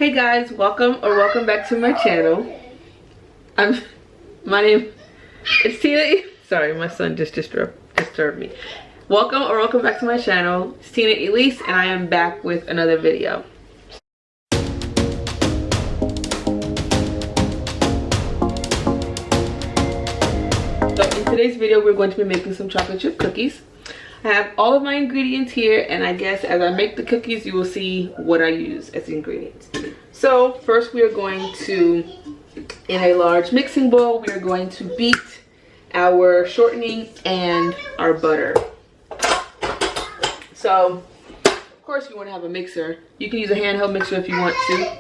Hey guys, welcome back to my channel. My name is Tina. Sorry, my son just disturbed me. Welcome back to my channel. It's Tina Elise, and I am back with another video. So in today's video, we're going to be making some chocolate chip cookies. I have all of my ingredients here, and I guess as I make the cookies, you will see what I use as the ingredients. So first we are going to, in a large mixing bowl, we are going to beat our shortening and our butter. So of course you want to have a mixer. You can use a handheld mixer if you want to.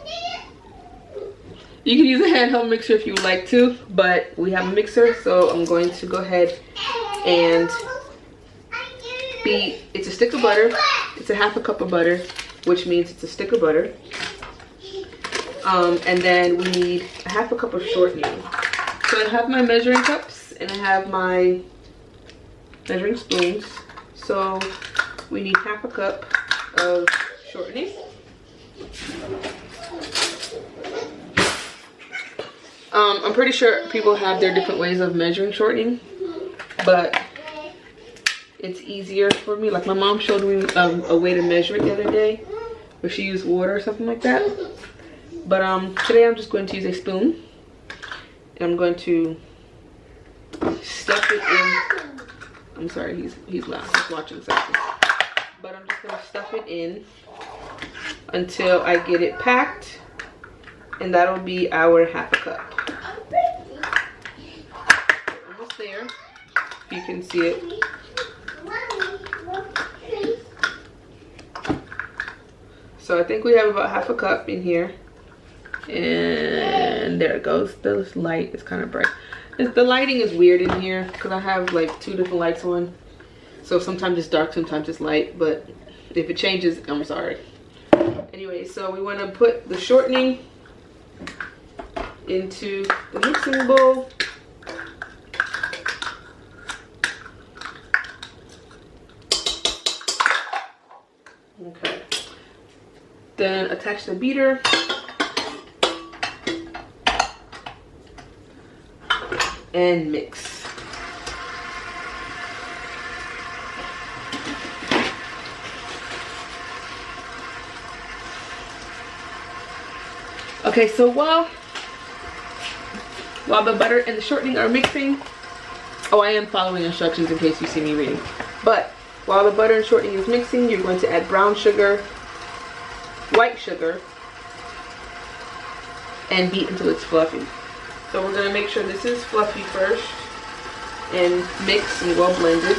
You can use a handheld mixer if you would like to, but we have a mixer, so I'm going to go ahead and beat. It's a stick of butter. It's a half a cup of butter, which means it's a stick of butter. And then we need a half a cup of shortening. So I have my measuring cups and I have my measuring spoons. So we need half a cup of shortening. I'm pretty sure people have their different ways of measuring shortening, but it's easier for me. Like my mom showed me a way to measure it the other day, where she used water or something like that. But today I'm just going to use a spoon, and I'm going to stuff it in. I'm sorry, he's loud. He's watching something. But I'm just going to stuff it in until I get it packed, and that'll be our half a cup. Almost there. If you can see it. So I think we have about half a cup in here. And there it goes. This light is kind of bright. The lighting is weird in here because I have like 2 different lights on. So sometimes it's dark, sometimes it's light. But if it changes, I'm sorry. Anyway, so we want to put the shortening into the mixing bowl. Okay. Then attach the beater. And mix. Okay, so while the butter and the shortening are mixing, I am following instructions in case you see me reading. But while the butter and shortening is mixing, you're going to add brown sugar, white sugar, and beat until it's fluffy. So we're going to make sure this is fluffy first and mixed and well blended.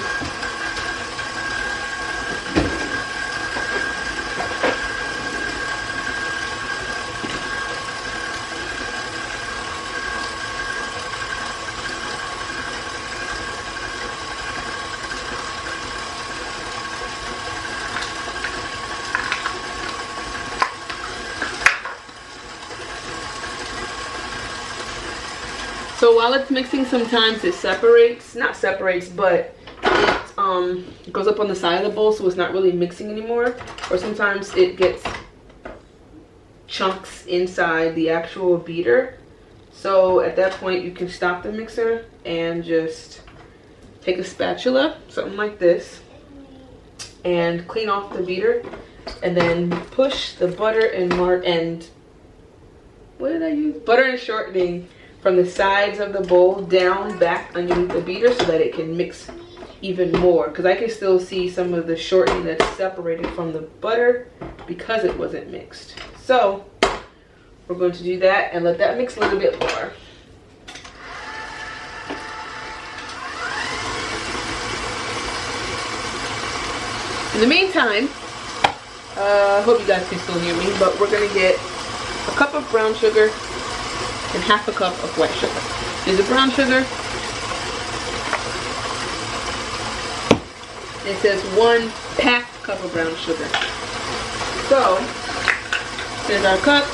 So while it's mixing, sometimes it separates, not separates, but it goes up on the side of the bowl, so it's not really mixing anymore. Or sometimes it gets chunks inside the actual beater. So at that point, you can stop the mixer and just take a spatula, something like this, and clean off the beater, and then push the butter and what did I use? Butter and shortening from the sides of the bowl down back underneath the beater so that it can mix even more, because I can still see some of the shortening that's separated from the butter because it wasn't mixed. So we're going to do that and let that mix a little bit more. In the meantime, I hope you guys can still hear me, but we're going to get a cup of brown sugar and half a cup of white sugar. There's the brown sugar. It says 1 packed cup of brown sugar. So, here's our cup.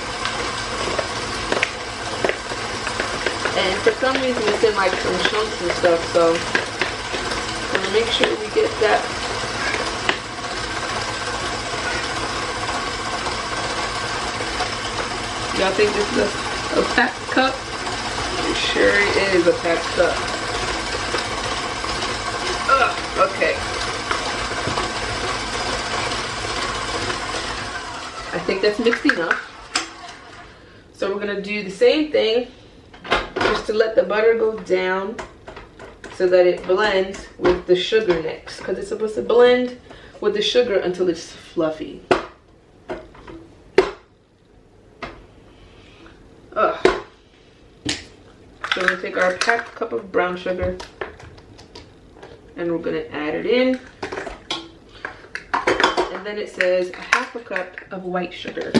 And for some reason it's in like some chunks and stuff, so I'm gonna make sure we get that. Y'all think this is a packed cup? It sure is a packed cup. Ugh, okay. I think that's mixed enough. So we're gonna do the same thing, just to let the butter go down so that it blends with the sugar next, because it's supposed to blend with the sugar until it's fluffy. Ugh. So we're gonna take our packed cup of brown sugar and we're gonna add it in. And then it says a half a cup of white sugar.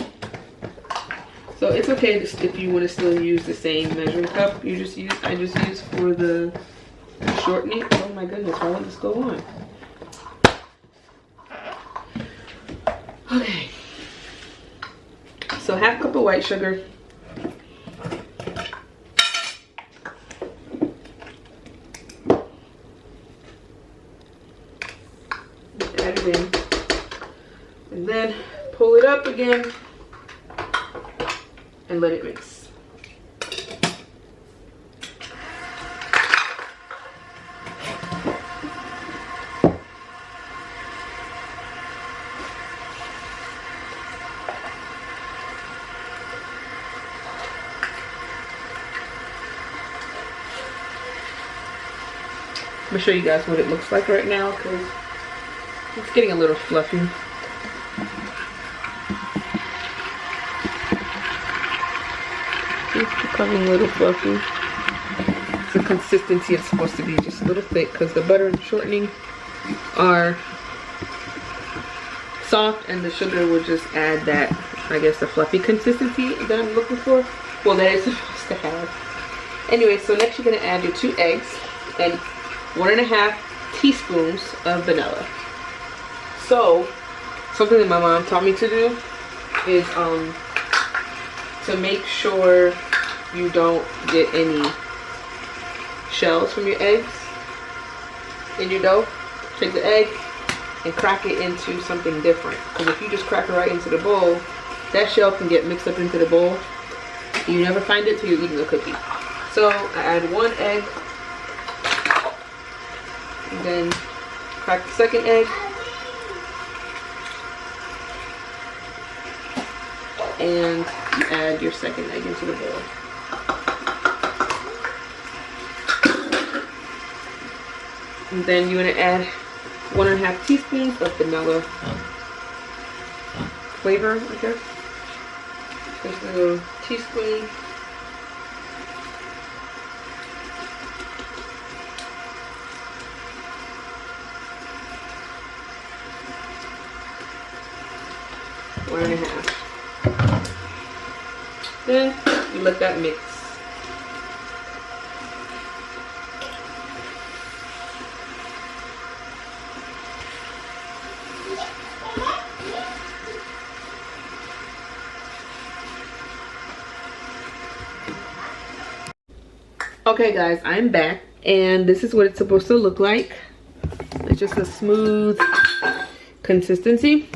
So it's okay if you want to still use the same measuring cup. I just use for the shortening. Oh my goodness, why won't this go on? Okay. So half cup of white sugar. Add it in. And then pull it up again and let it mix. I'm gonna show you guys what it looks like right now because it's getting a little fluffy. It's becoming a little fluffy. The consistency is supposed to be just a little thick because the butter and shortening are soft and the sugar will just add that, I guess, the fluffy consistency that I'm looking for. Well, that is supposed to have. Anyway, so next you're gonna add your 2 eggs and 1.5 teaspoons of vanilla. So, something that my mom taught me to do is to make sure you don't get any shells from your eggs in your dough. Take the egg and crack it into something different. Because if you just crack it right into the bowl, that shell can get mixed up into the bowl. You never find it till you're eating a cookie. So I add 1 egg. And then crack the second egg. And you add your second egg into the bowl. And then you want to add 1.5 teaspoons of vanilla flavor, I guess. Just a little teaspoon. One and a half. Then you let that mix. Okay guys, I'm back and this is what it's supposed to look like. It's just a smooth consistency.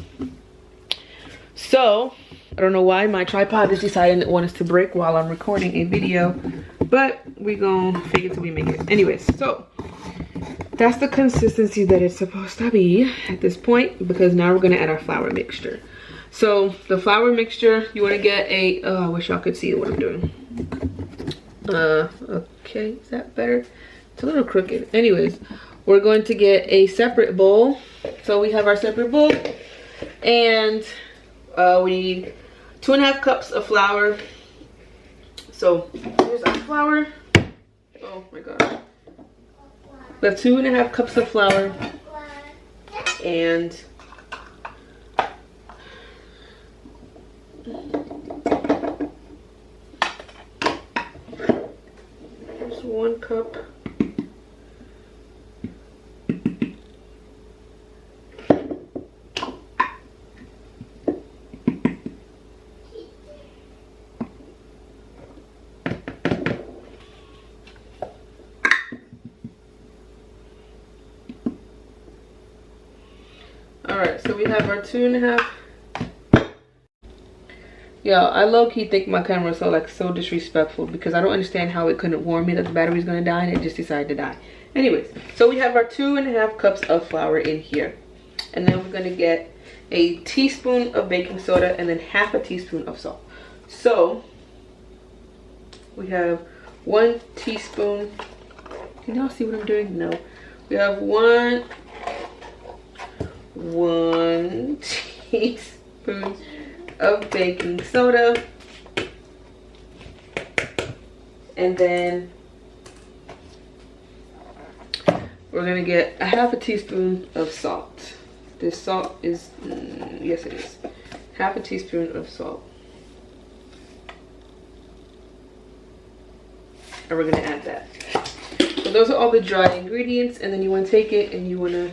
So I don't know why my tripod is deciding it wants to break while I'm recording a video, but we gonna fake it till we make it. Anyways, so that's the consistency that it's supposed to be at this point, because now we're gonna add our flour mixture. So the flour mixture, you want to get a I wish y'all could see what I'm doing. Okay, is that better? It's a little crooked. Anyways, we're going to get a separate bowl. So we have our separate bowl, and we need 2.5 cups of flour. So here's our flour. Oh my god. We have 2.5 cups of flour, and here's 1 cup. Alright, so we have our 2.5 Yeah, I low-key think my camera is so disrespectful because I don't understand how it couldn't warn me that the battery's gonna die and it just decided to die. Anyways, so we have our 2.5 cups of flour in here. And then we're gonna get a teaspoon of baking soda and then half a teaspoon of salt. So we have 1 teaspoon. Can y'all see what I'm doing? No. We have one teaspoon of baking soda, and then we're gonna get a half a teaspoon of salt. This salt is, yes it is, half a teaspoon of salt. And we're gonna add that. So those are all the dry ingredients, and then you wanna take it and you wanna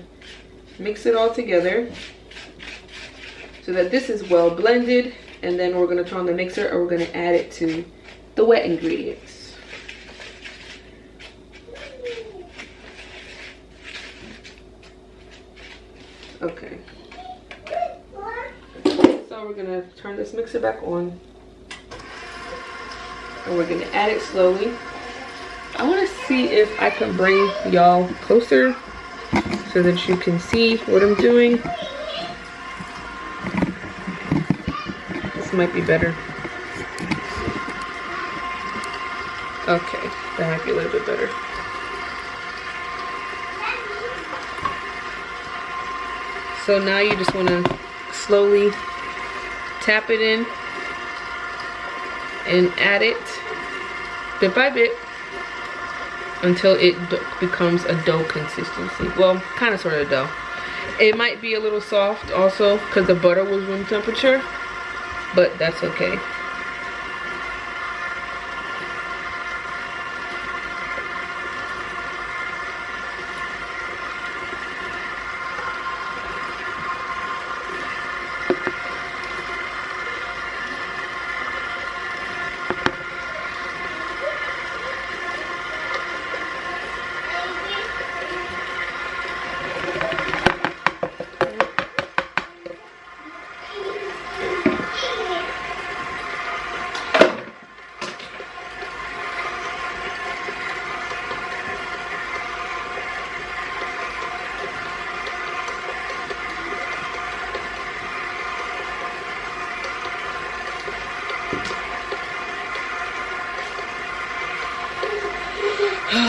mix it all together so that this is well blended, and then we're gonna turn on the mixer and we're gonna add it to the wet ingredients. Okay. So we're gonna turn this mixer back on and we're gonna add it slowly. I wanna see if I can bring y'all closer so that you can see what I'm doing. This might be better. Okay, that might be a little bit better. So now you just want to slowly tap it in and add it bit by bit until it becomes a dough consistency. Well, kind of sort of dough. It might be a little soft also because the butter was room temperature, but that's okay.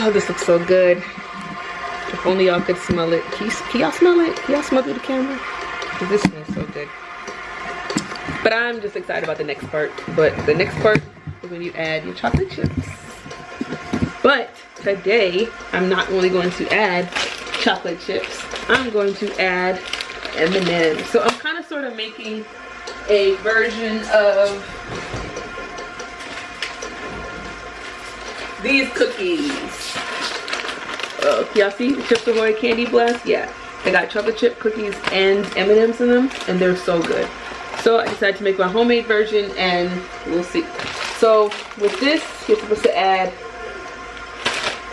Oh, this looks so good. If only y'all could smell it. Can y'all smell it? Can y'all smell through the camera? Because this smells so good. But I'm just excited about the next part. But the next part is when you add your chocolate chips. But today, I'm not only going to add chocolate chips. I'm going to add M&M's. So I'm kind of sort of making a version of these cookies. Y'all see the Chips Ahoy Candy Blast? Yeah, they got chocolate chip cookies and M&M's in them, and they're so good. So I decided to make my homemade version, and we'll see. So with this, you're supposed to add,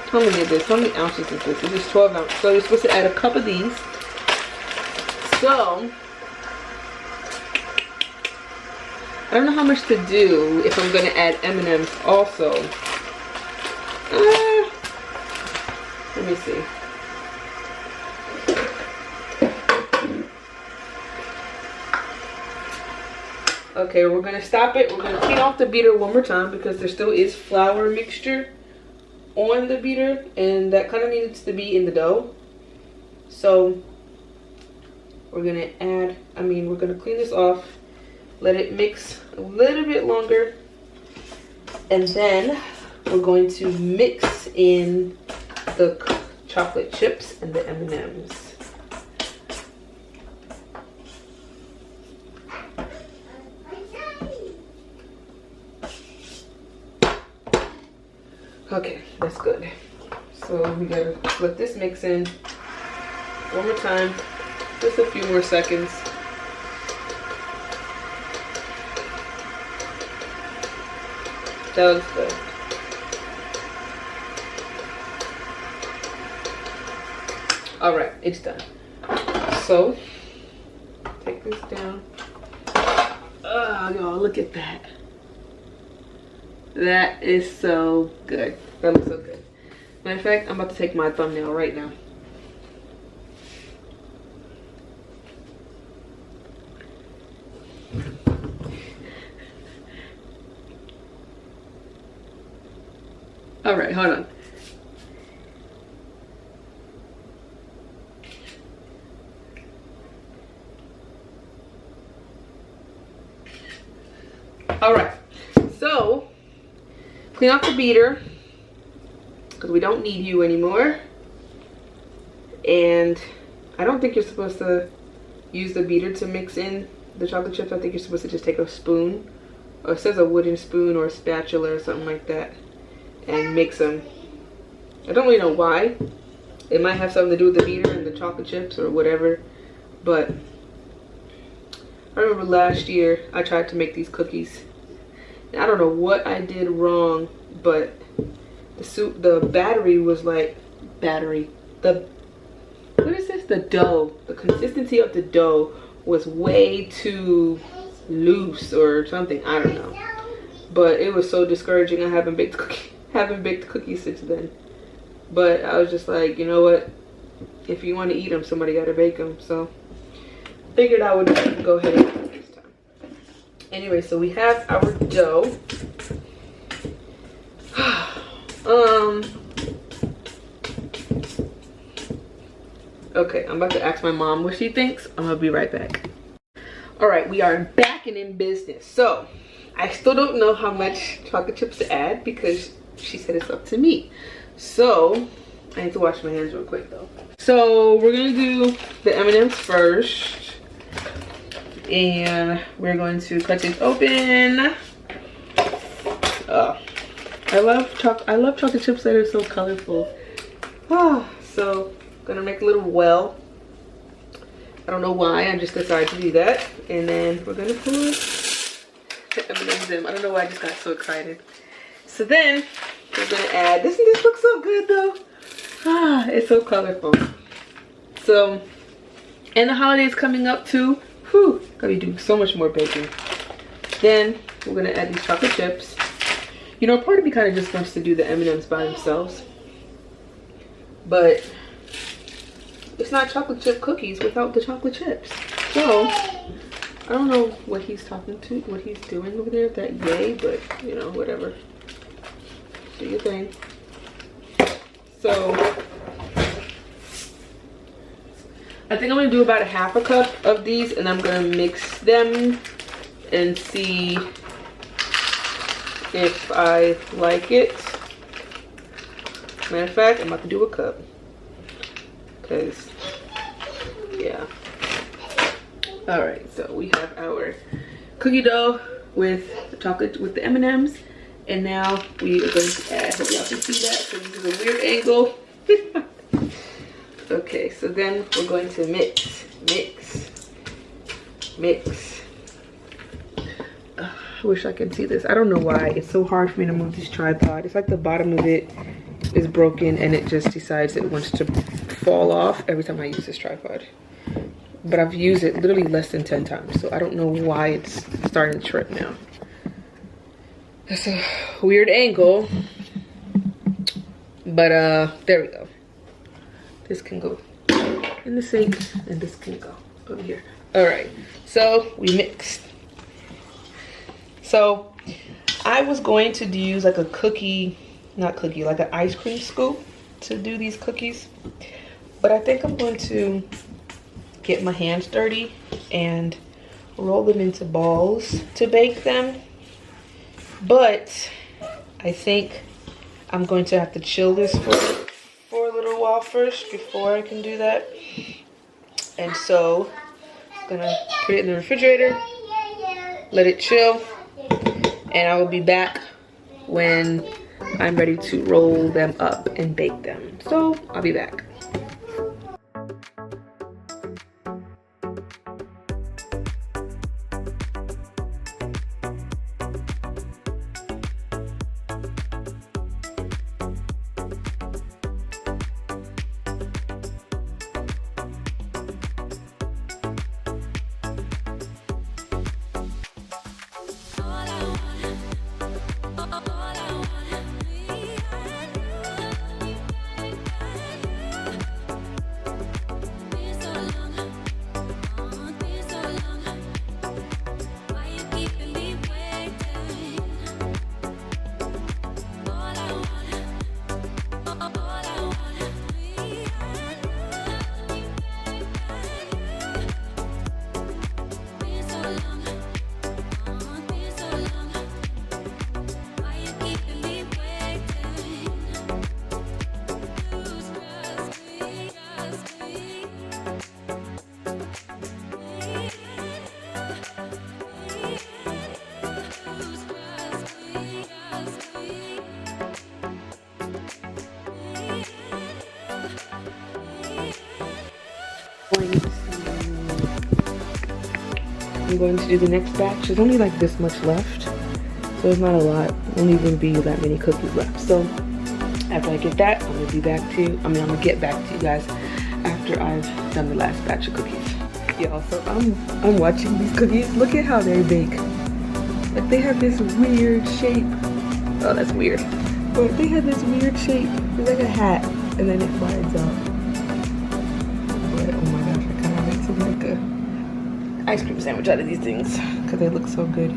how many is this? How many ounces is this? This is 12 ounces. So you're supposed to add a cup of these. So I don't know how much to do if I'm gonna add M&M's also. Let me see. Okay, we're gonna stop it. We're gonna clean off the beater one more time because there still is flour mixture on the beater, and that kind of needs to be in the dough. So we're gonna we're gonna clean this off, let it mix a little bit longer, and then we're going to mix in the chocolate chips and the M&M's. Okay, that's good. So we gotta let this mix in one more time, just a few more seconds. That looks good. All right, it's done. So take this down. Oh, y'all, look at that. That is so good. That looks so good. Matter of fact, I'm about to take my thumbnail right now. All right, hold on. All right, so clean off the beater because we don't need you anymore. And I don't think you're supposed to use the beater to mix in the chocolate chips. I think you're supposed to just take a spoon, or it says a wooden spoon or a spatula or something like that, and mix them. I don't really know why. It might have something to do with the beater and the chocolate chips or whatever, but I remember last year I tried to make these cookies. And I don't know what I did wrong, but the battery was like what is this? The dough. The consistency of the dough was way too loose or something. I don't know. But it was so discouraging. I haven't baked cookies since then. But I was just like, you know what? If you want to eat them, somebody got to bake them. So figured I would go ahead and do it this time. Anyway, so we have our dough. Okay, I'm about to ask my mom what she thinks. I'm gonna be right back. All right, we are back and in business. So I still don't know how much chocolate chips to add because she said it's up to me. So I need to wash my hands real quick though. So we're gonna do the M&Ms first, and we're going to cut this open. I love chocolate chips that are so colorful. So gonna make a little well. I don't know why, I just decided to do that. And then we're gonna put the M&Ms in. I don't know why I just got so excited. So then we're gonna add this, and this looks so good though. It's so colorful. So, and the holidays coming up too. Whew, gotta be doing so much more baking. Then we're gonna add these chocolate chips. You know, part of me kind of just wants to do the M&Ms by themselves, but it's not chocolate chip cookies without the chocolate chips. So I don't know what he's doing over there, that yay, but you know, whatever. Do your thing. So I think I'm gonna do about a half a cup of these, and I'm gonna mix them and see if I like it. Matter of fact, I'm about to do a cup. Cause yeah. All right, so we have our cookie dough with the chocolate, with the M&Ms, and now we are going to add, hope y'all can see that, so this is a weird angle. Okay, so then we're going to mix. I wish I could see this. I don't know why it's so hard for me to move this tripod. It's like the bottom of it is broken and it just decides it wants to fall off every time I use this tripod. But I've used it literally less than 10 times, so I don't know why it's starting to trip now. That's a weird angle, but there we go. This can go in the sink and this can go over here. All right, so we mixed. So I was going to use like a like an ice cream scoop to do these cookies, but I think I'm going to get my hands dirty and roll them into balls to bake them. But I think I'm going to have to chill this for a little while first before I can do that. And so I'm gonna put it in the refrigerator, let it chill, and I will be back when I'm ready to roll them up and bake them. So I'll be back. I'm going to do the next batch. There's only like this much left, so it's not a lot. Won't even be that many cookies left. So after I get that, I'm gonna get back to you guys after I've done the last batch of cookies. Y'all, so I'm watching these cookies. Look at how they bake. Like they have this weird shape. Oh, that's weird. But they have this weird shape. It's like a hat, and then it slides out. But oh my gosh, I kind of make some like a ice cream sandwich out of these things because they look so good.